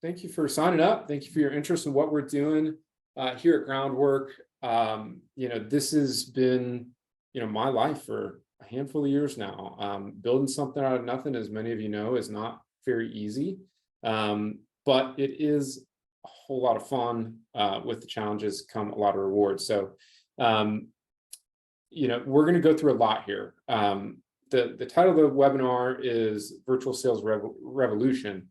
Thank you for signing up. Thank you for your interest in what we're doing here at Groundwork. This has been my life for a handful of years now. Building something out of nothing, as many of you know, is not very easy, but it is a whole lot of fun. With the challenges come a lot of rewards. So we're going to go through a lot here. The title of the webinar is Virtual Sales Revolution.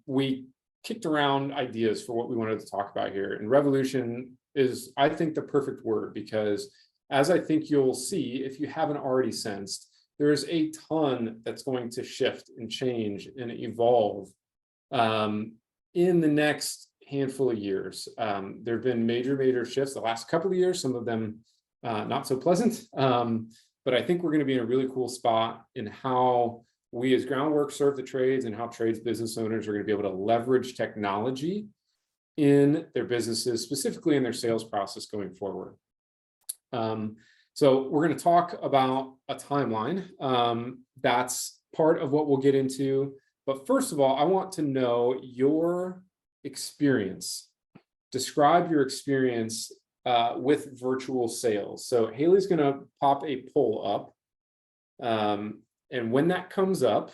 We kicked around ideas for what we wanted to talk about here, and revolution is, I think, the perfect word, because as I think you'll see, if you haven't already sensed, there's a ton that's going to shift and change and evolve in the next handful of years. There have been major shifts the last couple of years, some of them not so pleasant, but I think we're going to be in a really cool spot in how we as Groundwork serve the trades, and how trades business owners are going to be able to leverage technology in their businesses, specifically in their sales process going forward. So we're going to talk about a timeline. That's part of what we'll get into. But first of all, I want to know your experience. Describe your experience with virtual sales. So Haley's going to pop a poll up. And when that comes up,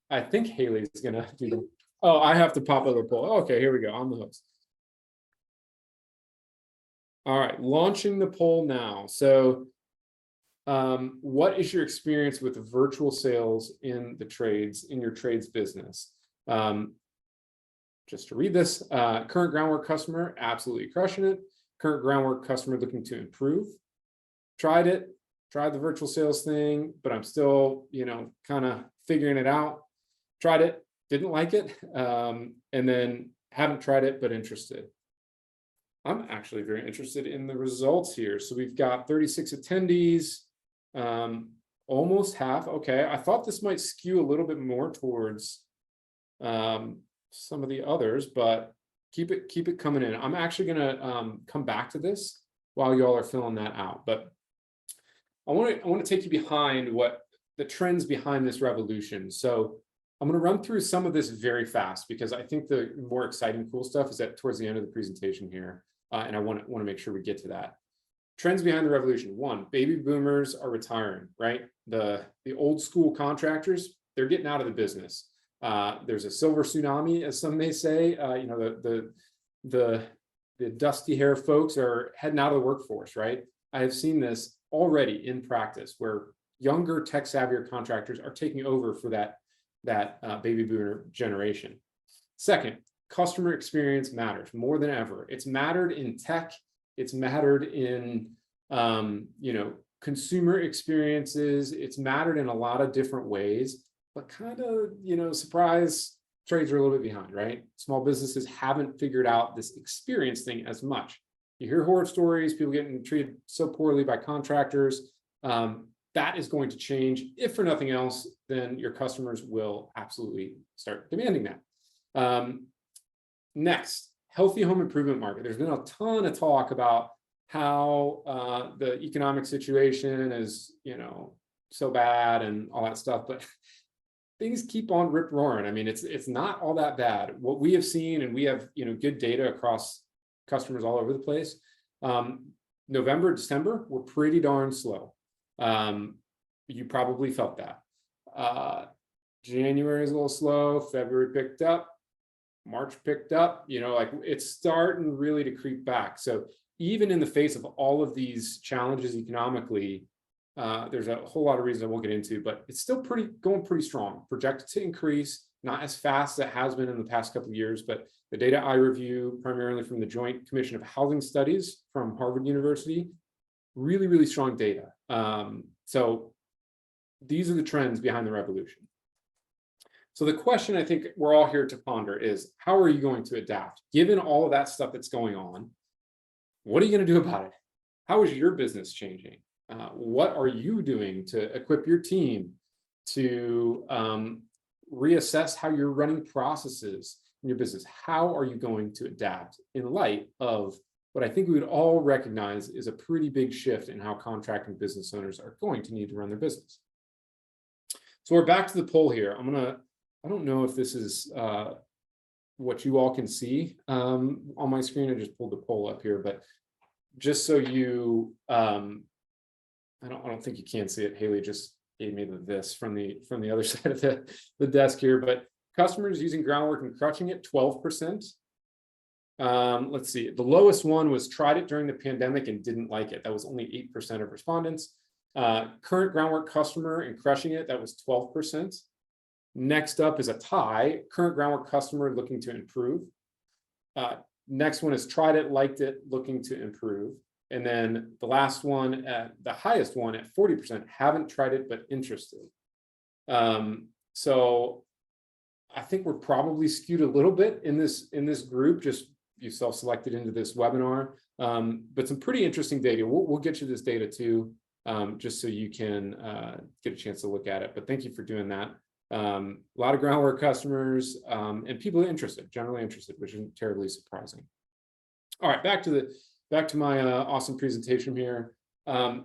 I think Haley's going to do the, oh, I have to pop up a poll. Okay, here we go. I'm the host. All right, launching the poll now. So what is your experience with virtual sales in the trades, in your trades business? Just to read this, current Groundwork customer, absolutely crushing it. Current Groundwork customer looking to improve. Tried the virtual sales thing, but I'm still, kind of figuring it out. Tried it, didn't like it, and then haven't tried it, but interested. I'm actually very interested in the results here. So we've got 36 attendees, almost half. Okay, I thought this might skew a little bit more towards some of the others, but keep it coming in. I'm actually gonna come back to this while y'all are filling that out, but I want to take you behind what the trends behind this revolution. So I'm going to run through some of this very fast, because I think the more exciting, cool stuff is at towards the end of the presentation here, and I want to make sure we get to that. Trends behind the revolution. One, baby boomers are retiring, right? The old school contractors, they're getting out of the business. There's a silver tsunami, as some may say. The dusty hair folks are heading out of the workforce, right? I have seen this already in practice, where younger tech savvier contractors are taking over for that baby boomer generation. Second, customer experience matters more than ever. It's mattered in tech. It's mattered in consumer experiences. It's mattered in a lot of different ways, but kind of, surprise, trades are a little bit behind, right? Small businesses haven't figured out this experience thing as much. You hear horror stories, people getting treated so poorly by contractors. That is going to change. If for nothing else, then your customers will absolutely start demanding that. Next, healthy home improvement market. There's been a ton of talk about how the economic situation is, so bad and all that stuff, but things keep on rip roaring. I mean, it's not all that bad. What we have seen, and we have, good data across customers all over the place. November, December were pretty darn slow. You probably felt that. January is a little slow. February picked up. March picked up. It's starting really to creep back. So even in the face of all of these challenges economically, there's a whole lot of reasons I won't get into, but it's still going pretty strong. Projected to increase, not as fast as it has been in the past couple of years, but the data I review, primarily from the Joint Commission of Housing Studies from Harvard University, really strong data. So these are the trends behind the revolution. So the question I think we're all here to ponder is, how are you going to adapt? Given all of that stuff that's going on, what are you going to do about it? How is your business changing? What are you doing to equip your team to reassess how you're running processes in your business? How are you going to adapt in light of what I think we would all recognize is a pretty big shift in how contracting business owners are going to need to run their business? So we're back to the poll here. I'm going to I don't know if this is what you all can see on my screen. I just pulled the poll up here, but just so you, I don't think you can see it. Haley just gave me this from the other side of the desk here, but customers using Groundwork and crushing it, 12%. Let's see, the lowest one was tried it during the pandemic and didn't like it. That was only 8% of respondents. Current Groundwork customer and crushing it, that was 12%. Next up is a tie, current Groundwork customer looking to improve. Next one is tried it, liked it, looking to improve. And then the last one, the highest one at 40%, haven't tried it, but interested. So I think we're probably skewed a little bit in this group, just you self-selected into this webinar, but some pretty interesting data. We'll get you this data too, just so you can get a chance to look at it. But thank you for doing that. A lot of Groundwork customers and people interested, generally interested, which isn't terribly surprising. All right, back to my awesome presentation here. The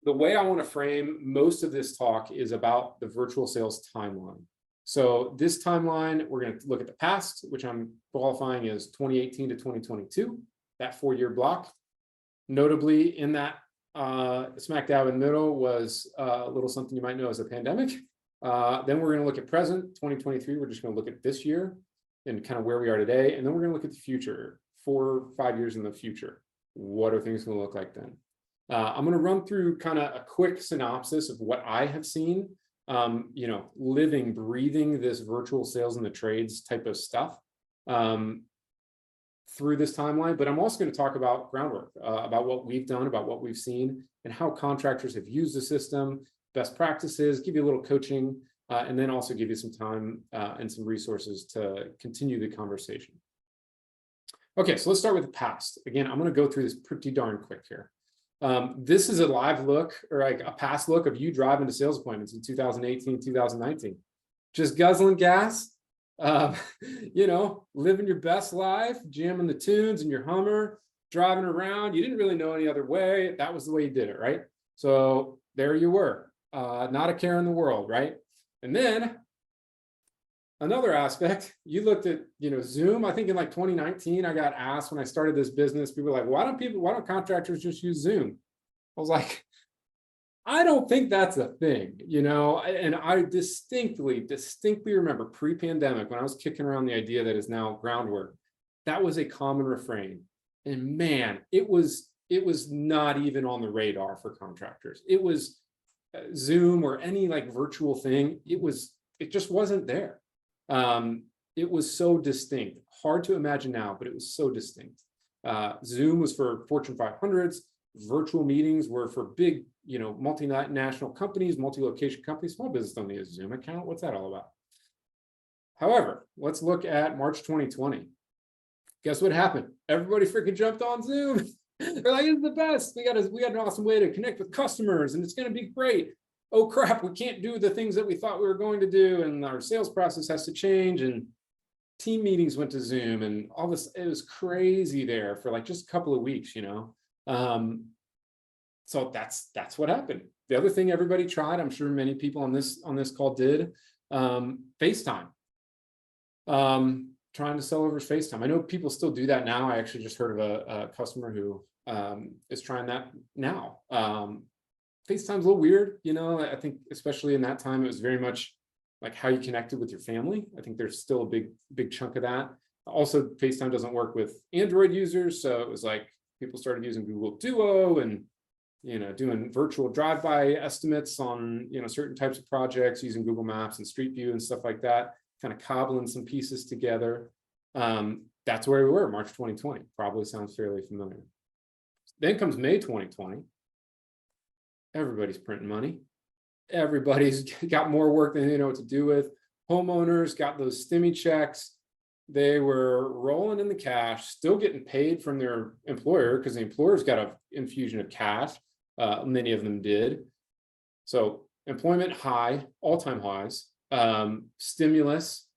way I want to frame most of this talk is about the virtual sales timeline. So this timeline, we're going to look at the past, which I'm qualifying as 2018 to 2022, that 4-year block. Notably, in that smack dab in the middle was a little something you might know as a pandemic. Then we're going to look at present, 2023. We're just going to look at this year and kind of where we are today. And then we're going to look at the future, 4 or 5 years in the future. What are things going to look like then? I'm going to run through kind of a quick synopsis of what I have seen, living, breathing this virtual sales in the trades type of stuff through this timeline. But I'm also going to talk about Groundwork, about what we've done, about what we've seen, and how contractors have used the system, best practices, give you a little coaching, and then also give you some time and some resources to continue the conversation. Okay, so let's start with the past. Again, I'm going to go through this pretty darn quick here. This is a live look, or like a past look of you driving to sales appointments in 2018, 2019. Just guzzling gas, living your best life, jamming the tunes in your Hummer, driving around. You didn't really know any other way. That was the way you did it, right? So there you were, not a care in the world, right? And then another aspect, you looked at, Zoom. I think in like 2019, I got asked when I started this business, people were like, why don't contractors just use Zoom? I was like, I don't think that's a thing, and I distinctly remember pre-pandemic when I was kicking around the idea that is now Groundwork, that was a common refrain. And man, it was not even on the radar for contractors. It was Zoom or any like virtual thing. It just wasn't there. It was so distinct, hard to imagine now, but it was so distinct. Zoom was for Fortune 500s. Virtual meetings were for big, multinational companies, multi-location companies. Small business don't need a Zoom account. What's that all about? However, let's look at March 2020. Guess what happened? Everybody freaking jumped on Zoom. They're like, it's the best. We got an awesome way to connect with customers, and it's going to be great. Oh crap, we can't do the things that we thought we were going to do, and our sales process has to change, and team meetings went to Zoom, and all this. It was crazy there for like just a couple of weeks, so that's what happened. The other thing everybody tried, I'm sure many people on this call did, FaceTime. Trying to sell over FaceTime. I know people still do that now. I actually just heard of a customer who is trying that now. FaceTime's a little weird, I think especially in that time, it was very much like how you connected with your family. I think there's still a big chunk of that. Also, FaceTime doesn't work with Android users. So it was like people started using Google Duo and, doing virtual drive-by estimates on, certain types of projects using Google Maps and Street View and stuff like that, kind of cobbling some pieces together. That's where we were, March 2020. Probably sounds fairly familiar. Then comes May 2020. Everybody's printing money. Everybody's got more work than they know what to do with. Homeowners got those stimmy checks. They were rolling in the cash, still getting paid from their employer because the employer's got an infusion of cash. Many of them did. So employment high, all-time highs. Stimulus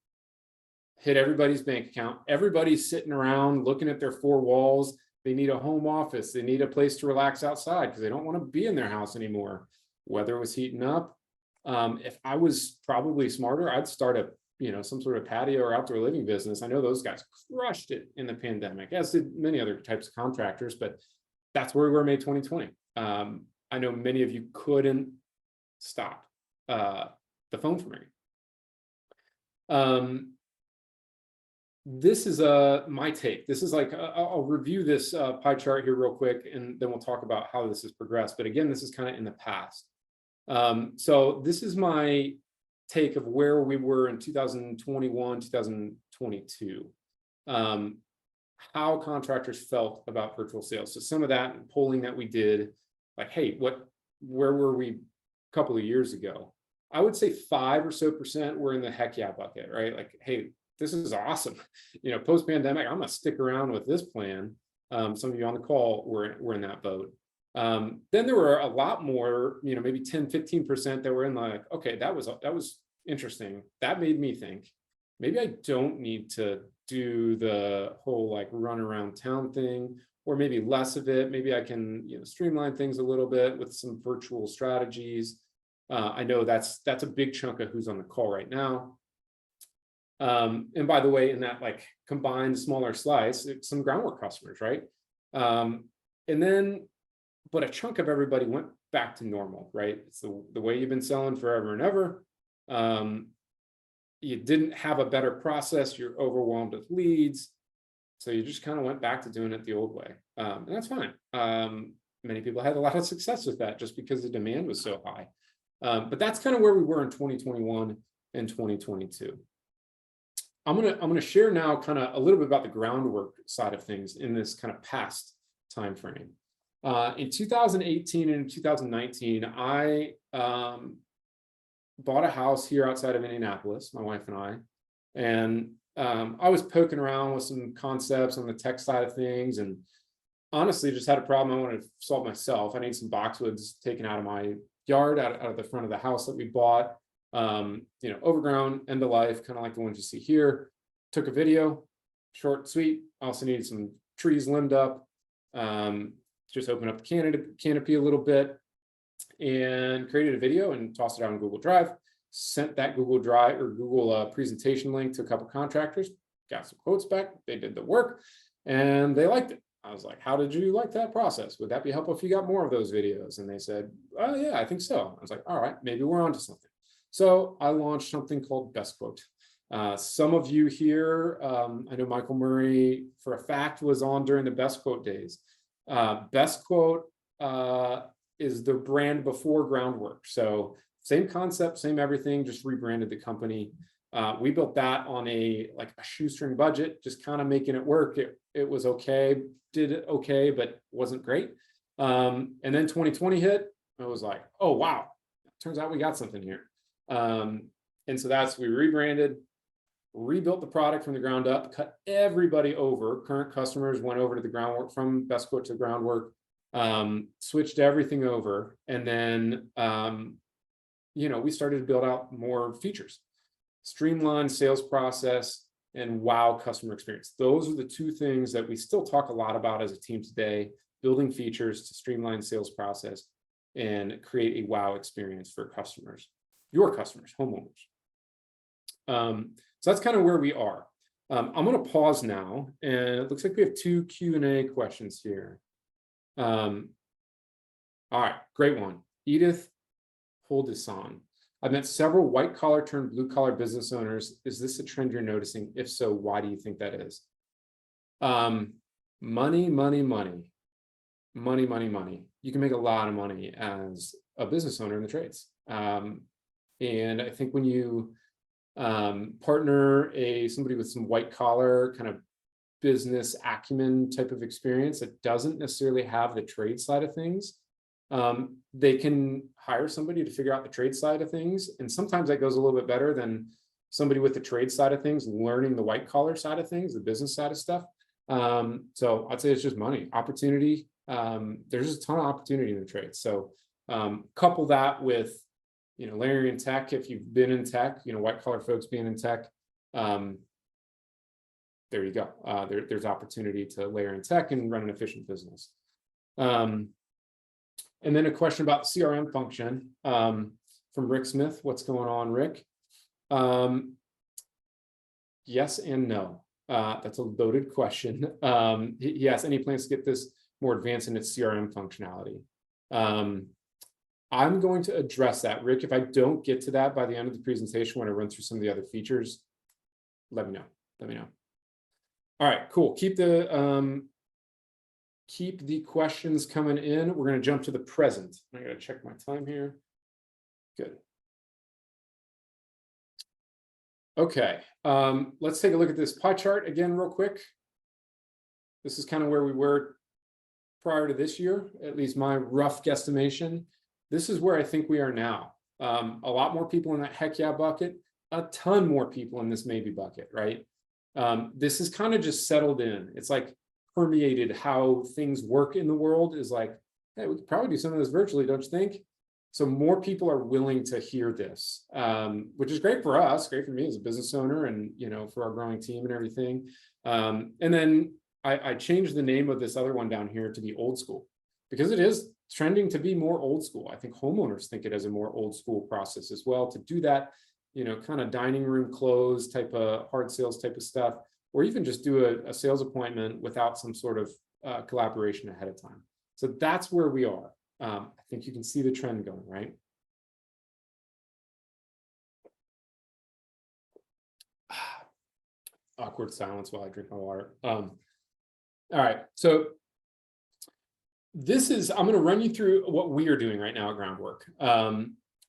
hit everybody's bank account. Everybody's sitting around looking at their 4 walls. They need a home office. They need a place to relax outside because they don't want to be in their house anymore. Weather was heating up. If I was probably smarter, I'd start a some sort of patio or outdoor living business, I know those guys crushed it in the pandemic, as did many other types of contractors, but that's where we were May 2020. I know many of you couldn't stop the phone from ringing. This is my take. This is like, I'll review this pie chart here real quick, and then we'll talk about how this has progressed. But again, this is kind of in the past. So this is my take of where we were in 2021, 2022. How contractors felt about virtual sales. So some of that polling that we did, like, hey, where were we a couple of years ago? I would say 5% or so were in the heck yeah bucket, right? Like, hey, this is awesome. Post-pandemic, I'm gonna stick around with this plan. Some of you on the call were in that boat. Then there were a lot more, maybe 10, 15% that were in like, okay, that was interesting. That made me think, maybe I don't need to do the whole like run around town thing, or maybe less of it. Maybe I can, streamline things a little bit with some virtual strategies. I know that's a big chunk of who's on the call right now. And by the way, in that like combined smaller slice, it's some Groundwork customers, right? But a chunk of everybody went back to normal, right? It's the way you've been selling forever and ever. You didn't have a better process. You're overwhelmed with leads. So you just kind of went back to doing it the old way. And that's fine. Many people had a lot of success with that just because the demand was so high. But that's kind of where we were in 2021 and 2022. I'm gonna share now kind of a little bit about the Groundwork side of things in this kind of past time frame. In 2018 and 2019, I bought a house here outside of Indianapolis, my wife and I was poking around with some concepts on the tech side of things, and honestly just had a problem I wanted to solve myself. I need some boxwoods taken out of my yard, out of the front of the house that we bought. Overgrown, end of life, kind of like the ones you see here. Took a video, short, sweet. Also needed some trees limbed up. Just opened up the canopy a little bit and created a video and tossed it out on Google Drive. Sent that Google Drive or Google presentation link to a couple contractors, got some quotes back. They did the work and they liked it. I was like, how did you like that process? Would that be helpful if you got more of those videos? And they said, oh yeah, I think so. I was like, all right, maybe we're onto something. So I launched something called Best Quote. Some of you here, I know Michael Murray for a fact was on during the Best Quote days. Best Quote is the brand before Groundwork. So same concept, same everything, just rebranded the company. We built that on a shoestring budget, just kind of making it work. It was okay, did it okay, but wasn't great. And then 2020 hit. I was like, oh wow, turns out we got something here. And so we rebranded, rebuilt the product from the ground up, cut everybody over. Current customers went over to the Groundwork, from Best Quote to Groundwork, switched everything over. And then, we started to build out more features, streamlined sales process, and wow customer experience. Those are the two things that we still talk a lot about as a team today, building features to streamline sales process and create a wow experience for customers, your customers, homeowners. So that's kind of where we are. I'm going to pause now, and it looks like we have 2 Q&A questions here. All right, great one. Edith Holdison. I've met several white collar turned blue collar business owners. Is this a trend you're noticing? If so, why do you think that is? Money, money, money. Money, money, money. You can make a lot of money as a business owner in the trades. And I think when you partner somebody with some white collar kind of business acumen type of experience that doesn't necessarily have the trade side of things, they can hire somebody to figure out the trade side of things. And sometimes that goes a little bit better than somebody with the trade side of things learning the white collar side of things, the business side of stuff. So I'd say it's just money, opportunity. There's a ton of opportunity in the trades. So couple that with layering in tech. If you've been in tech, white collar folks being in tech, there you go. There's opportunity to layer in tech and run an efficient business. And then a question about the CRM function from Rick Smith. What's going on, Rick? yes and no. That's a loaded question. He asked, any plans to get this more advanced in its CRM functionality? I'm going to address that. Rick, if I don't get to that by the end of the presentation, when I run through some of the other features, let me know. Let me know. All right, cool. Keep the questions coming in. We're going to jump to the present. I got to check my time here. Good. Okay, let's take a look at this pie chart again real quick. This is kind of where we were prior to this year, at least my rough guesstimation. This is where I think we are now. A lot more people in that heck yeah bucket, a ton more people in this maybe bucket, right? This is kind of just settled in. It's like permeated how things work in the world is like, hey, we could probably do some of this virtually, don't you think? So more people are willing to hear this, which is great for us, great for me as a business owner and, you know, for our growing team and everything. And then I changed the name of this other one down here to be old school because it is trending to be more old school. I think homeowners think it as a more old school process as well to do that, you know, kind of dining room close type of hard sales type of stuff, or even just do a sales appointment without some sort of collaboration ahead of time. So that's where we are. I think you can see the trend going, right? Awkward silence while I drink my water. All right, so this is, I'm going to run you through what we are doing right now at Groundwork.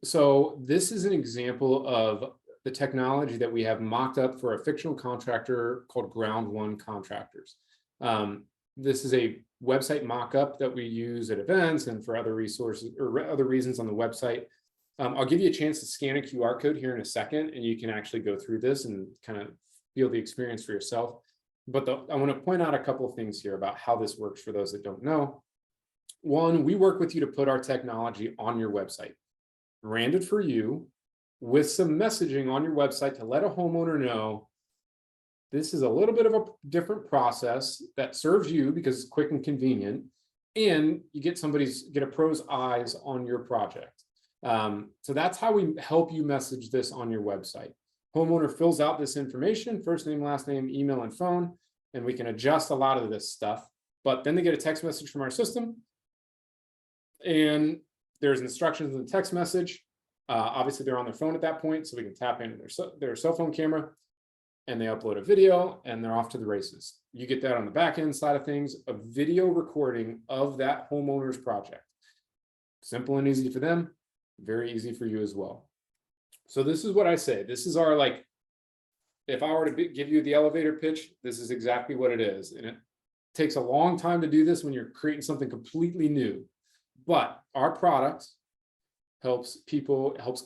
So this is an example of the technology that we have mocked up for a fictional contractor called Contractors. This is a website mock-up that we use at events and for other resources or other reasons on the website. I'll give you a chance to scan a QR code here in a second, and you can actually go through this and kind of feel the experience for yourself. But I want to point out a couple of things here about how this works for those that don't know. One, we work with you to put our technology on your website, branded for you, with some messaging on your website to let a homeowner know this is a little bit of a different process that serves you because it's quick and convenient, and you get a pro's eyes on your project. So that's how we help you message this on your website. Homeowner fills out this information, first name, last name, email, and phone, and we can adjust a lot of this stuff. But then they get a text message from our system, and there's instructions in the text message. Obviously, they're on their phone at that point, so we can tap into their cell phone camera, and they upload a video, and they're off to the races. You get that on the back end side of things, a video recording of that homeowner's project. Simple and easy for them, very easy for you as well. So this is what I say. This is our, like, if I were to give you the elevator pitch, this is exactly what it is. And it takes a long time to do this when you're creating something completely new. But our product helps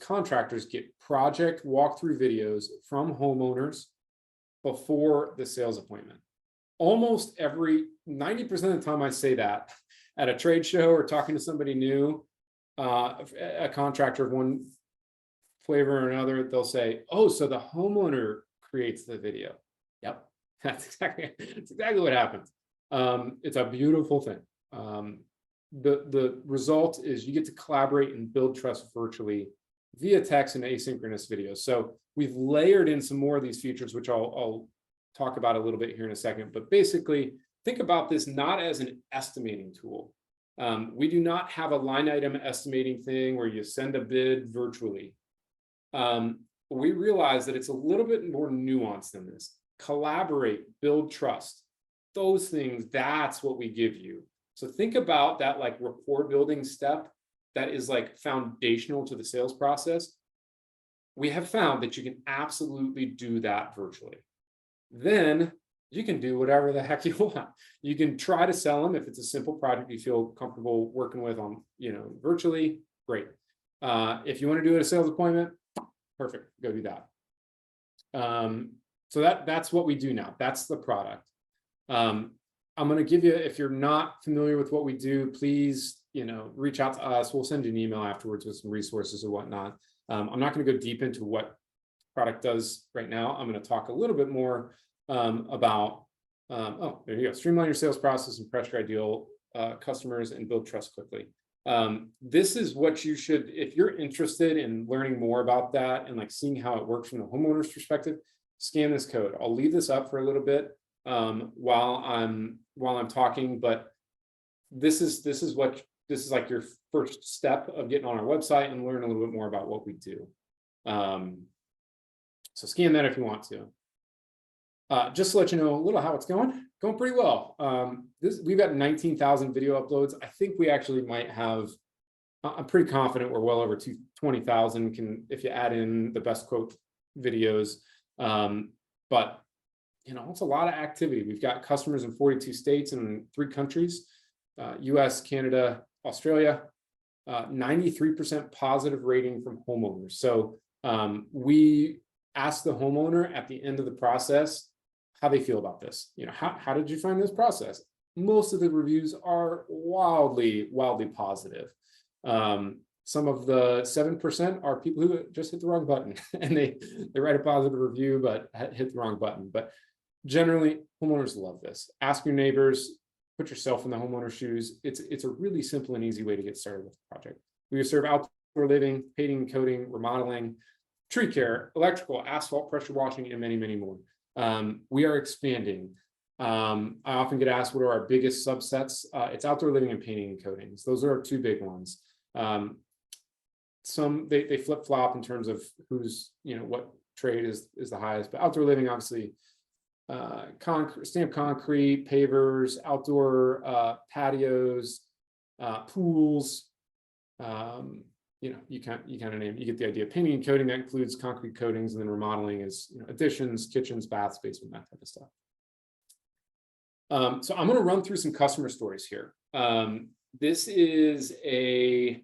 contractors get project walkthrough videos from homeowners before the sales appointment. Almost 90% of the time I say that at a trade show or talking to somebody new, a contractor of one flavor or another, they'll say, oh, so the homeowner creates the video. Yep, that's exactly what happens. It's a beautiful thing. The result is you get to collaborate and build trust virtually via text and asynchronous videos. So we've layered in some more of these features, which I'll talk about a little bit here in a second. But basically, think about this not as an estimating tool. We do not have a line item estimating thing where you send a bid virtually. We realize that it's a little bit more nuanced than this. Collaborate, build trust. Those things, that's what we give you. So think about that like rapport building step that is like foundational to the sales process. We have found that you can absolutely do that virtually. Then you can do whatever the heck you want. You can try to sell them if it's a simple project you feel comfortable working with on, virtually, great. If you want to do a sales appointment, perfect, go do that. So that's what we do now. That's the product. I'm going to give you, if you're not familiar with what we do, please, reach out to us. We'll send you an email afterwards with some resources or whatnot. I'm not going to go deep into what product does right now. I'm going to talk a little bit more about, there you go, streamline your sales process and pressure ideal customers and build trust quickly. This is what you should, if you're interested in learning more about that and like seeing how it works from the homeowner's perspective, scan this code. I'll leave this up for a little bit while I'm talking, but this is like your first step of getting on our website and learn a little bit more about what we do. So scan that if you want to. Just to let you know a little how it's going pretty well. We've got 19,000 video uploads. I think we actually might have, I'm pretty confident we're well over 20,000 if you add in the best quote videos. But you know, it's a lot of activity. We've got customers in 42 states and 3 countries, US, Canada, Australia, 93% positive rating from homeowners. So we ask the homeowner at the end of the process how they feel about this. You know, how did you find this process? Most of the reviews are wildly positive. Some of the 7% are people who just hit the wrong button and they write a positive review but hit the wrong button. But generally, homeowners love this. Ask your neighbors, put yourself in the homeowner's shoes. It's a really simple and easy way to get started with the project. We serve outdoor living, painting and coating, remodeling, tree care, electrical, asphalt, pressure washing, and many, many more. We are expanding. I often get asked what are our biggest subsets. It's outdoor living and painting and coatings. Those are our 2 big ones. Some they flip-flop in terms of who's, you know, what trade is the highest, but outdoor living, obviously, stamped concrete, pavers, outdoor patios, pools. You know, you kind of name it, you get the idea. Painting and coating, that includes concrete coatings, and then remodeling is, you know, additions, kitchens, baths, basement, that type of stuff. So I'm going to run through some customer stories here. This is a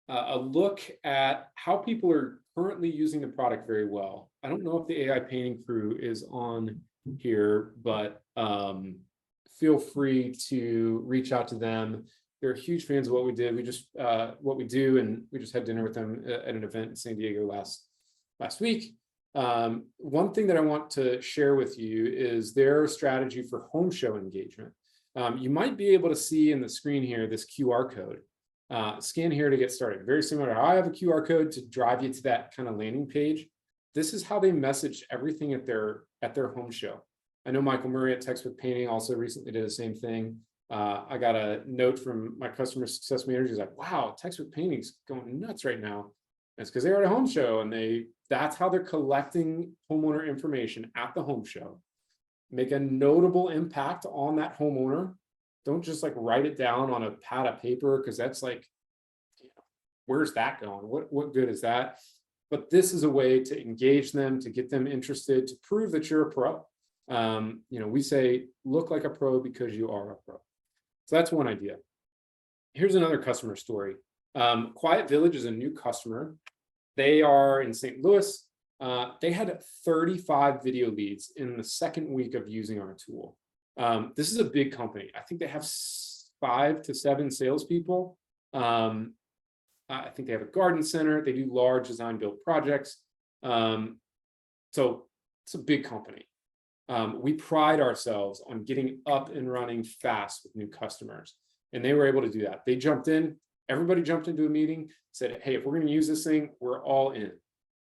look at how people are currently using the product very well. I don't know if the AI painting crew is on here, but feel free to reach out to them. They're huge fans of what we did. We just what we do, and we just had dinner with them at an event in San Diego last week. One thing that I want to share with you is their strategy for home show engagement. You might be able to see in the screen here this QR code. Scan here to get started. Very similar to how I have a QR code to drive you to that kind of landing page. This is how they message everything at their home show. I know Michael Murray at Textbook Painting also recently did the same thing. I got a note from my customer success manager. He's like, wow, Textbook Painting's going nuts right now. And it's because they were at a home show, and that's how they're collecting homeowner information at the home show. Make a notable impact on that homeowner. Don't just like write it down on a pad of paper, because that's like, you know, where's that going? What good is that? But this is a way to engage them, to get them interested, to prove that you're a pro. You know, we say, look like a pro because you are a pro. So that's one idea. Here's another customer story. Quiet Village is a new customer. They are in St. Louis. They had 35 video leads in the second week of using our tool. This is a big company. I think they have 5 to 7 salespeople. I think they have a garden center. They do large design build projects. So it's a big company. We pride ourselves on getting up and running fast with new customers, and they were able to do that. They jumped in. Everybody jumped into a meeting, said, hey, if we're going to use this thing, we're all in.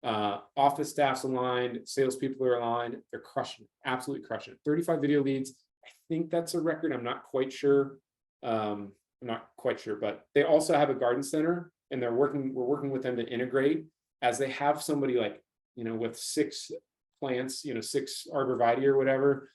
Office staff's aligned, salespeople are aligned. They're crushing it, absolutely crushing it. 35 video leads. I think that's a record. I'm not quite sure. But they also have a garden center, and we're working with them to integrate, as they have somebody like, you know, with 6 plants, you know, 6 arborvitae or whatever,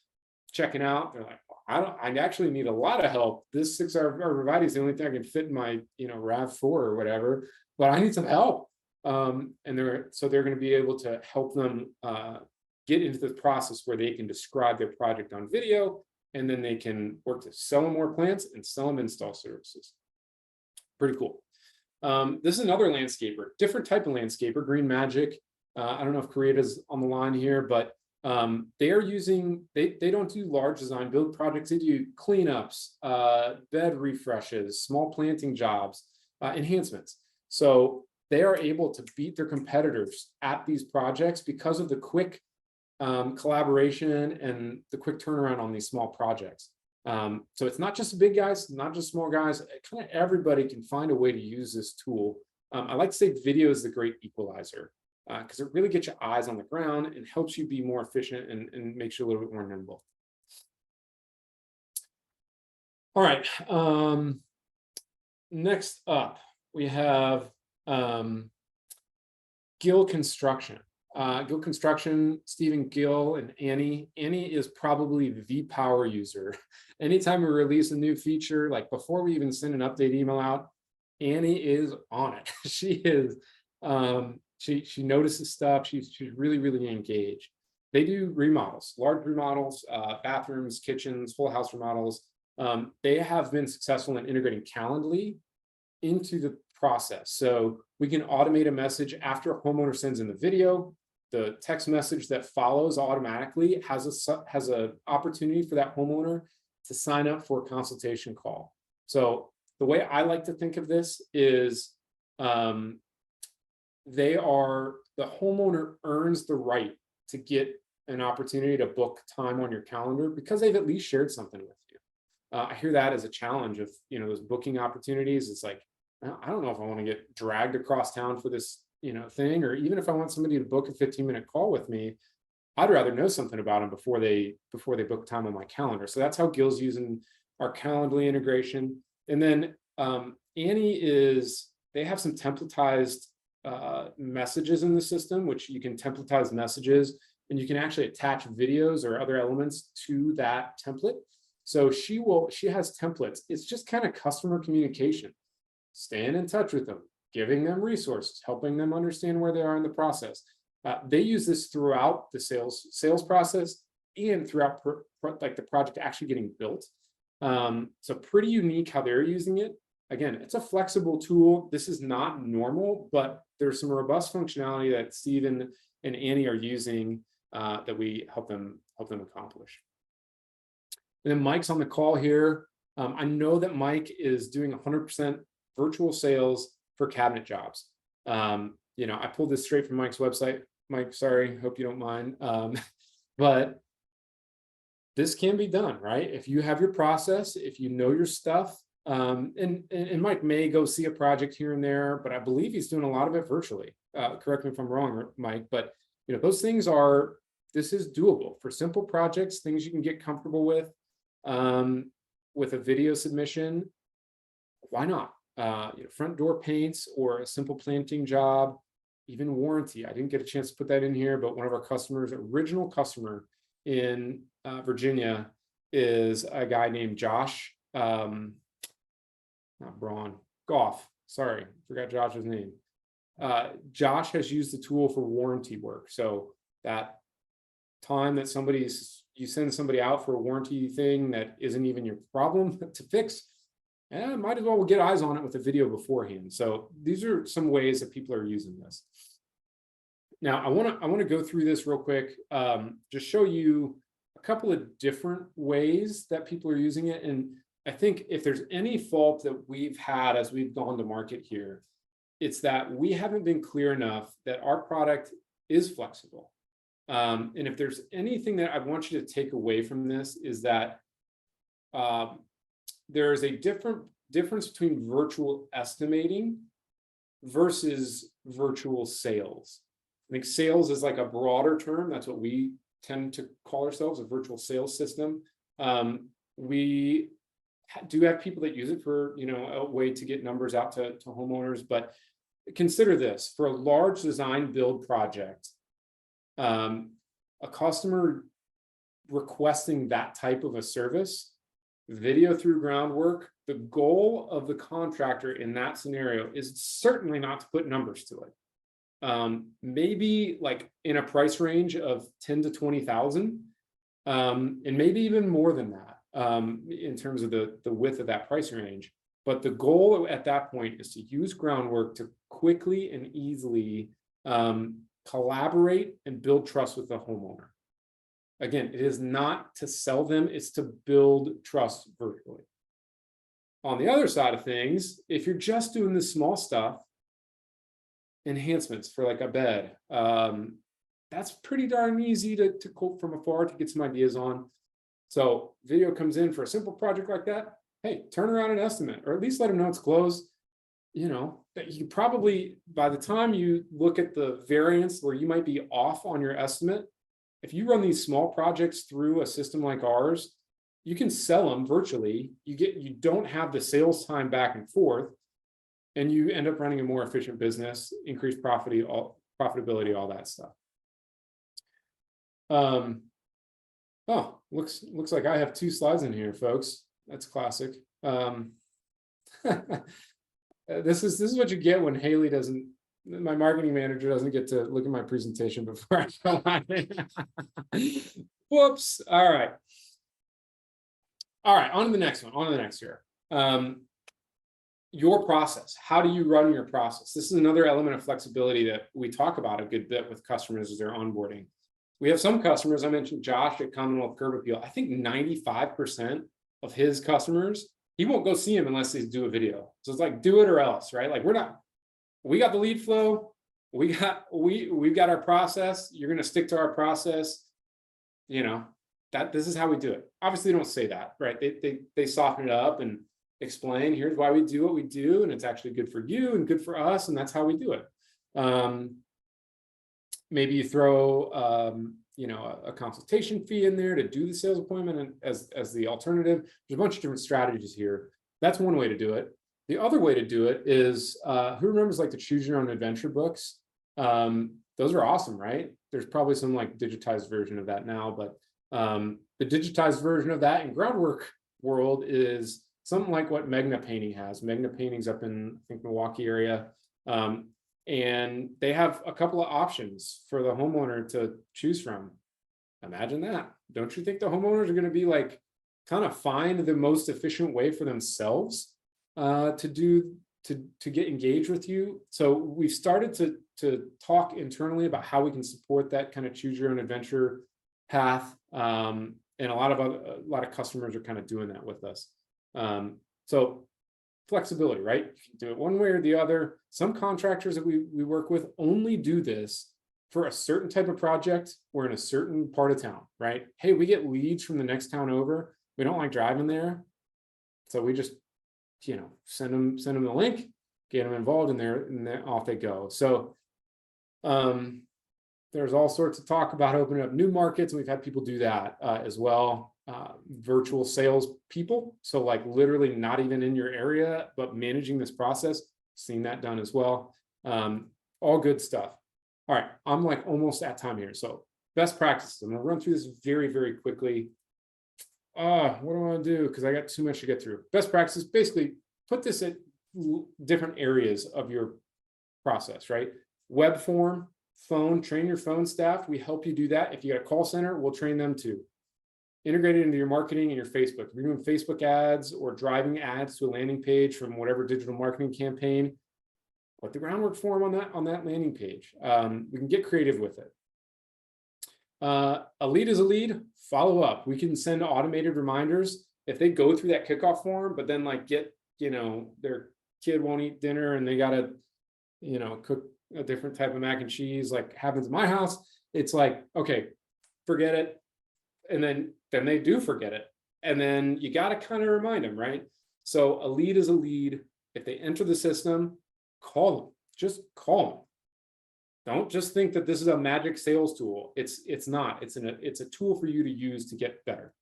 checking out. They're like, I actually need a lot of help. This 6 arborvitae is the only thing I can fit in my, you know, RAV4 or whatever, but I need some help. And they're going to be able to help them get into the process where they can describe their project on video, and then they can work to sell them more plants and sell them install services. Pretty cool. This is another landscaper, different type of landscaper, Green Magic. I don't know if Korea's on the line here, but they are using, they don't do large design build projects. They do cleanups, bed refreshes, small planting jobs, enhancements. So they are able to beat their competitors at these projects because of the quick collaboration and the quick turnaround on these small projects. So it's not just big guys, not just small guys. Kind of everybody can find a way to use this tool. I like to say video is the great equalizer. because it really gets your eyes on the ground and helps you be more efficient and makes you a little bit more nimble. All right. Next up, we have Gill Construction. Gill Construction, Stephen Gill and Annie. Annie is probably the power user. Anytime we release a new feature, like before we even send an update email out, Annie is on it. She is, she notices stuff. She's really, really engaged. They do remodels, large remodels, bathrooms, kitchens, full house remodels. They have been successful in integrating Calendly into the process. So we can automate a message after a homeowner sends in the video. The text message that follows automatically has a opportunity for that homeowner to sign up for a consultation call. So the way I like to think of this is the homeowner earns the right to get an opportunity to book time on your calendar because they've at least shared something with you. I hear that as a challenge of, those booking opportunities. It's like, I don't know if I want to get dragged across town for this, thing, or even if I want somebody to book a 15-minute call with me, I'd rather know something about them before they book time on my calendar. So that's how Gill's using our Calendly integration. And then Annie they have some templatized messages in the system, which you can templatize messages and you can actually attach videos or other elements to that template. So she has templates. It's just kind of customer communication, staying in touch with them, giving them resources, helping them understand where they are in the process. They use this throughout the sales process and throughout the project actually getting built. So pretty unique how they're using it. Again, it's a flexible tool. This is not normal, but there's some robust functionality that Stephen and Annie are using that we help them accomplish. And then Mike's on the call here. I know that Mike is doing 100% virtual sales for cabinet jobs. I pulled this straight from Mike's website. Mike, sorry, hope you don't mind. But this can be done, right? If you have your process, if you know your stuff, and Mike may go see a project here and there, but I believe he's doing a lot of it virtually. Correct me if I'm wrong, Mike, but those things this is doable for simple projects, things you can get comfortable with a video submission. Why not? Front door paints or a simple planting job, even warranty. I didn't get a chance to put that in here, but one of our customers, original customer in Virginia, is a guy named Josh, not Braun, Goff. Sorry, forgot Josh's name. Josh has used the tool for warranty work. So that time that you send somebody out for a warranty thing that isn't even your problem to fix, might as well get eyes on it with a video beforehand. So these are some ways that people are using this. Now, I want to go through this real quick, just show you a couple of different ways that people are using it. And I think if there's any fault that we've had as we've gone to market here, it's that we haven't been clear enough that our product is flexible. And if there's anything that I want you to take away from this is that there is a difference between virtual estimating versus virtual sales. I think sales is like a broader term. That's what we tend to call ourselves, a virtual sales system. We do have people that use it for, a way to get numbers out to homeowners, but consider this: for a large design build project, a customer requesting that type of a service, video through Groundwork, the goal of the contractor in that scenario is certainly not to put numbers to it. Maybe like in a price range of 10 to 20,000, and maybe even more than that in terms of the width of that price range. But the goal at that point is to use Groundwork to quickly and easily collaborate and build trust with the homeowner. Again, it is not to sell them, it's to build trust virtually. On the other side of things, if you're just doing the small stuff, enhancements for like a bed, that's pretty darn easy to quote from afar to get some ideas on. So video comes in for a simple project like that. Hey, turn around an estimate, or at least let them know it's closed. that you probably, by the time you look at the variance where you might be off on your estimate, if you run these small projects through a system like ours, you can sell them virtually. You don't have the sales time back and forth, and you end up running a more efficient business, increased profitability, all that stuff. Oh, looks like I have 2 slides in here, folks. That's classic. This is what you get when Haley doesn't, my marketing manager doesn't get to look at my presentation before I go on it. Whoops. All right, on to the next one, on to the next here. Your process. How do you run your process? This is another element of flexibility that we talk about a good bit with customers as they're onboarding. We have some customers, I mentioned Josh at Commonwealth Curb Appeal. I think 95% of his customers, he won't go see him unless they do a video. So it's like, do it or else, right? Like we got the lead flow, we've got our process. You're going to stick to our process. This is how we do it. Obviously, they don't say that, right? They soften it up and explain, here's why we do what we do, and it's actually good for you and good for us, and that's how we do it. Maybe you throw a consultation fee in there to do the sales appointment and as the alternative. There's a bunch of different strategies here. That's one way to do it. The other way to do it is, who remembers like the Choose Your Own Adventure books? Those are awesome, right? There's probably some like digitized version of that now, but the digitized version of that in Groundwork world is something like what Magna Painting has. Magna Painting's up in, I think, Milwaukee area. And they have a couple of options for the homeowner to choose from. Imagine that. Don't you think the homeowners are going to be like, kind of find the most efficient way for themselves to get engaged with you? So we've started to talk internally about how we can support that kind of choose your own adventure path. And a lot of customers are kind of doing that with us. So flexibility, right? You can do it one way or the other. Some contractors that we work with only do this for a certain type of project or in a certain part of town, right? Hey, we get leads from the next town over. We don't like driving there. So we just, send them the link, get them involved in there, and then off they go. So there's all sorts of talk about opening up new markets, and we've had people do that as well. Virtual sales people, so like literally not even in your area, but managing this process. Seen that done as well. All good stuff. All right, I'm like almost at time here. So best practices. I'm gonna run through this very, very quickly. What do I want to do? Because I got too much to get through. Best practices, basically put this at different areas of your process, right? Web form, phone, train your phone staff. We help you do that. If you got a call center, we'll train them too. Integrate it into your marketing and your Facebook. If you're doing Facebook ads or driving ads to a landing page from whatever digital marketing campaign, put the groundwork form on that landing page. We can get creative with it. A lead is a lead. Follow up. We can send automated reminders if they go through that kickoff form, but then like get, their kid won't eat dinner and they gotta, cook a different type of mac and cheese, like happens in my house. It's like, okay, forget it. And then they do forget it. And then you got to kind of remind them, right? So a lead is a lead. If they enter the system, call them. Just call them. Don't just think that this is a magic sales tool. It's not. It's a tool for you to use to get better.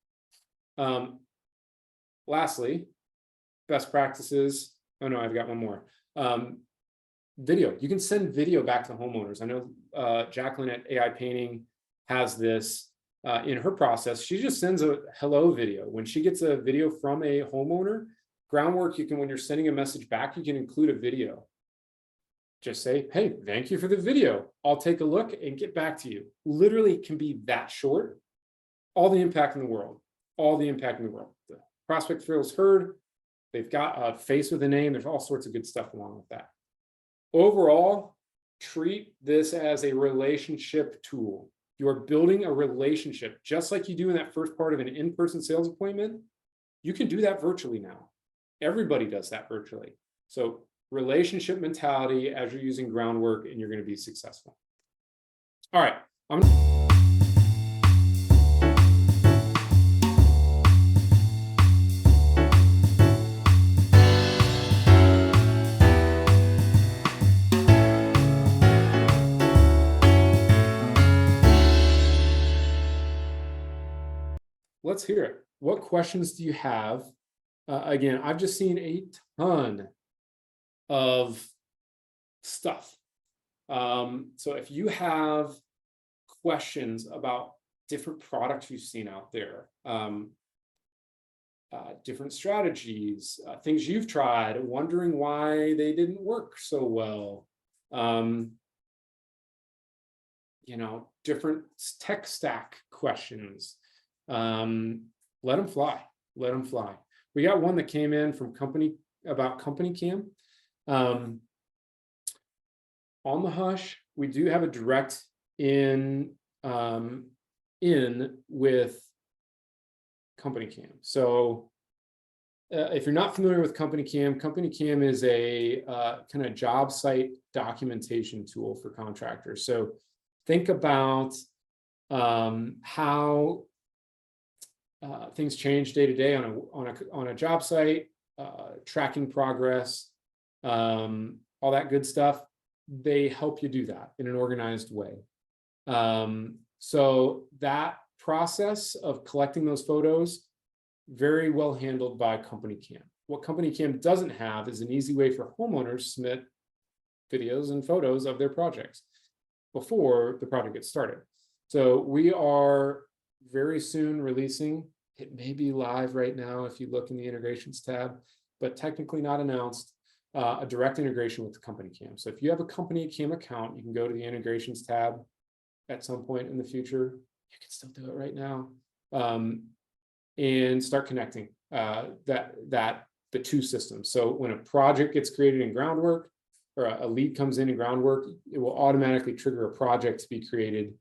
Lastly, best practices. Oh no, I've got one more. Video. You can send video back to homeowners. I know Jacqueline at AI Painting has this. In her process, she just sends a hello video. When she gets a video from a homeowner, Groundwork, when you're sending a message back, you can include a video. Just say, hey, thank you for the video. I'll take a look and get back to you. Literally it can be that short. All the impact in the world. All the impact in the world. The prospect feels heard. They've got a face with a name. There's all sorts of good stuff along with that. Overall, treat this as a relationship tool. You're building a relationship, just like you do in that first part of an in-person sales appointment. You can do that virtually now. Everybody does that virtually. So relationship mentality as you're using Groundwork, and you're going to be successful. All right. let's hear it. What questions do you have? Again, I've just seen a ton of stuff. So if you have questions about different products you've seen out there, different strategies, things you've tried, wondering why they didn't work so well, different tech stack questions, let them fly. Let them fly. We got one that came in from about company cam. On the hush, we do have a direct in with company cam. So if you're not familiar with company cam is a kind of job site documentation tool for contractors. So think about how things change day to day on a job site, tracking progress, all that good stuff. They help you do that in an organized way. So that process of collecting those photos, very well handled by company cam. What company cam doesn't have is an easy way for homeowners to submit videos and photos of their projects before the project gets started. So we are very soon releasing, it may be live right now if you look in the integrations tab, but technically not announced, a direct integration with the company cam. So if you have a company cam account, you can go to the integrations tab at some point in the future. You can still do it right now, and start connecting the two systems. So when a project gets created in Groundwork, or a lead comes in Groundwork, it will automatically trigger a project to be created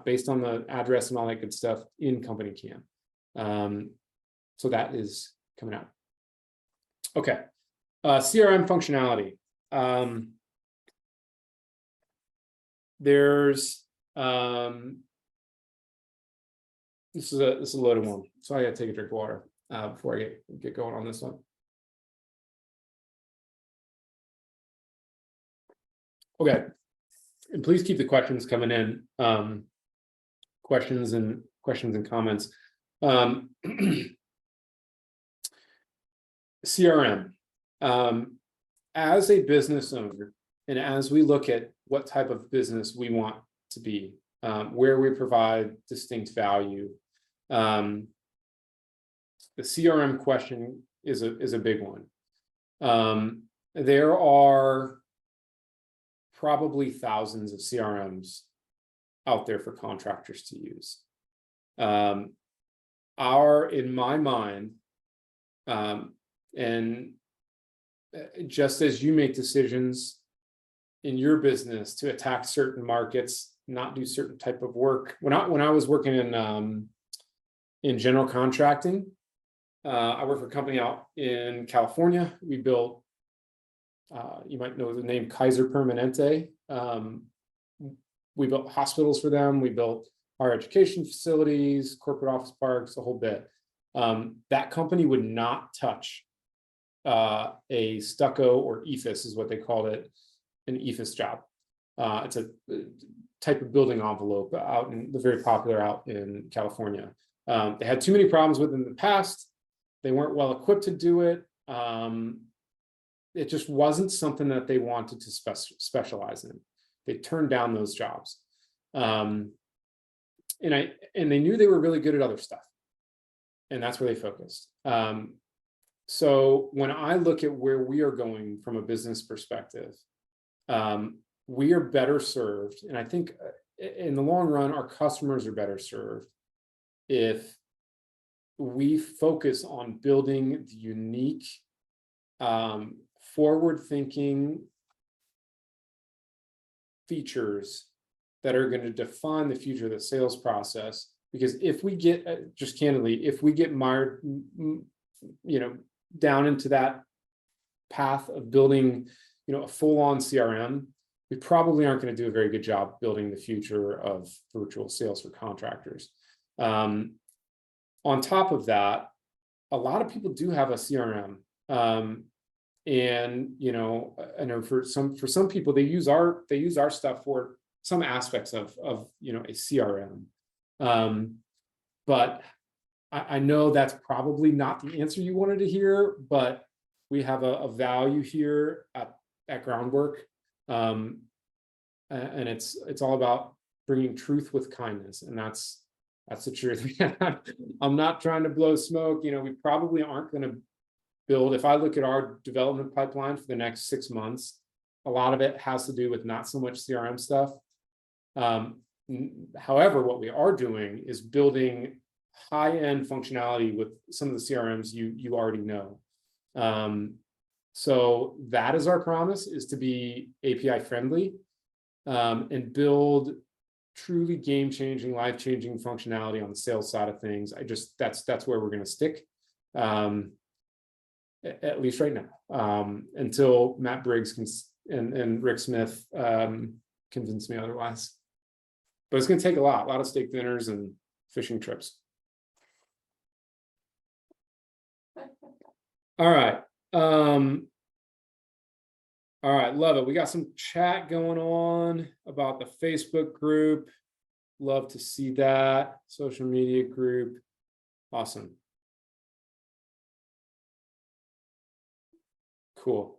based on the address and all that good stuff in company cam. So that is coming out. Okay. CRM functionality. There's this is a loaded one, so I gotta take a drink of water before I get going on this one. Okay, and please keep the questions coming in. Questions and comments. CRM. As a business owner, and as we look at what type of business we want to be, where we provide distinct value, the CRM question is a big one. There are probably thousands of CRMs out there for contractors to use. In my mind, and just as you make decisions in your business to attack certain markets, not do certain type of work. When I was working in general contracting, I worked for a company out in California. We built, you might know the name Kaiser Permanente. We built hospitals for them. We built higher education facilities, corporate office parks, a whole bit. That company would not touch a stucco or EIFS is what they called it, an EIFS job. It's a type of building envelope very popular out in California. They had too many problems with it in the past. They weren't well equipped to do it. It just wasn't something that they wanted to specialize in. They turned down those jobs. And they knew they were really good at other stuff. And that's where they focused. So when I look at where we are going from a business perspective, we are better served. And I think in the long run, our customers are better served if we focus on building the unique, forward-thinking features that are going to define the future of the sales process. Because if we get, just candidly, if we get mired, down into that path of building, a full-on CRM, we probably aren't going to do a very good job building the future of virtual sales for contractors. On top of that, a lot of people do have a CRM. And I know for some people they use our stuff for some aspects of a CRM. But I know that's probably not the answer you wanted to hear, but we have a value here at Groundwork. And it's all about bringing truth with kindness. And that's the truth. I'm not trying to blow smoke. We probably aren't going to build. If I look at our development pipeline for the next 6 months, a lot of it has to do with not so much CRM stuff. However, what we are doing is building high-end functionality with some of the CRMs you already know. So that is our promise, is to be API friendly, and build truly game-changing, life-changing functionality on the sales side of things. That's where we're going to stick, at least right now, until Matt Briggs and Rick Smith convince me otherwise. But it's going to take a lot of steak dinners and fishing trips. All right. All right, love it. We got some chat going on about the Facebook group. Love to see that. Social media group. Awesome. Cool.